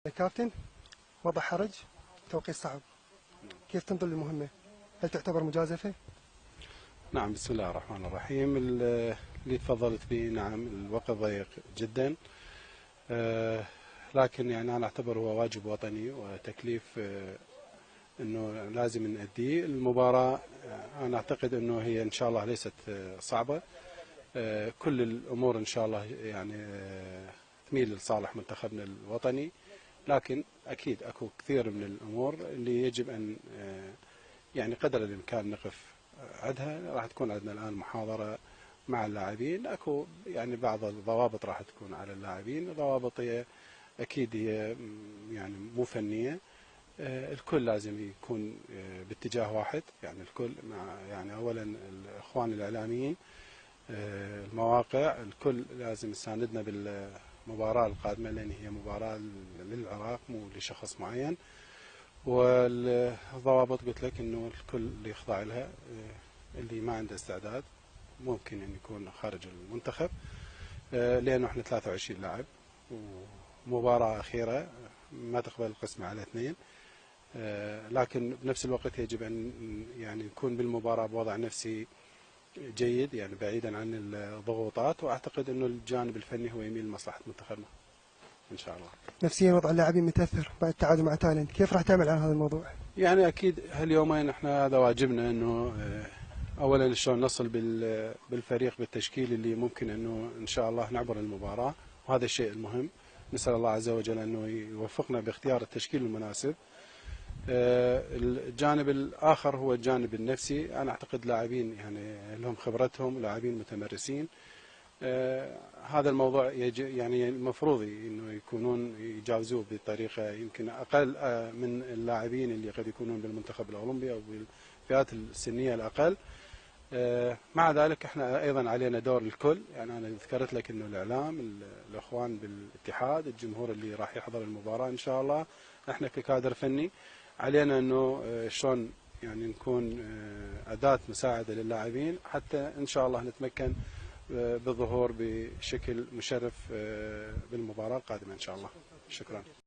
كابتن، وضع حرج، توقيت صعب، كيف تنظر للمهمة؟ هل تعتبر مجازفة؟ نعم، بسم الله الرحمن الرحيم. اللي تفضلت به، نعم الوقت ضيق جدا، لكن يعني أنا أعتبر هو واجب وطني وتكليف أنه لازم نأديه. المباراة أنا أعتقد أنه هي إن شاء الله ليست صعبة، كل الأمور إن شاء الله يعني تميل لصالح منتخبنا الوطني، لكن أكيد أكو كثير من الأمور اللي يجب أن يعني قدر الإمكان نقف عندها. راح تكون عندنا الآن محاضرة مع اللاعبين، أكو يعني بعض الضوابط راح تكون على اللاعبين، ضوابط هي أكيد هي يعني مو فنية. الكل لازم يكون باتجاه واحد، يعني الكل مع يعني أولا الإخوان الإعلاميين، المواقع، الكل لازم يساندنا بالمباراة القادمة، لأن هي مباراة للعراق مو لشخص معين. والضوابط قلت لك انه الكل اللي يخضع لها، اللي ما عنده استعداد ممكن ان يكون خارج المنتخب، لانه احنا 23 لاعب ومباراة اخيرة ما تقبل القسمة على اثنين، لكن بنفس الوقت يجب ان يعني نكون بالمباراة بوضع نفسي جيد، يعني بعيدا عن الضغوطات، واعتقد انه الجانب الفني هو يميل لمصلحة منتخبنا ان شاء الله. نفسيا وضع اللاعبين متأثر بعد التعادل مع تايلاند، كيف راح تعمل على هذا الموضوع؟ يعني اكيد هاليومين احنا هذا واجبنا، انه اولا شلون نصل بالفريق بالتشكيل اللي ممكن انه ان شاء الله نعبر المباراه، وهذا الشيء المهم. نسال الله عز وجل انه يوفقنا باختيار التشكيل المناسب. الجانب الاخر هو الجانب النفسي. انا اعتقد لاعبين يعني لهم خبرتهم، لاعبين متمرسين. هذا الموضوع يعني المفروض انه يكونون يجاوزوه بطريقه يمكن اقل من اللاعبين اللي قد يكونون بالمنتخب الاولمبي او بالفئات السنيه الاقل. مع ذلك احنا ايضا علينا دور الكل، يعني انا ذكرت لك انه الاعلام، الاخوان بالاتحاد، الجمهور اللي راح يحضر المباراه ان شاء الله، احنا ككادر فني علينا انه شلون يعني نكون اداه مساعده للاعبين حتى ان شاء الله نتمكن بالظهور بشكل مشرف بالمباراة القادمة إن شاء الله. شكرا.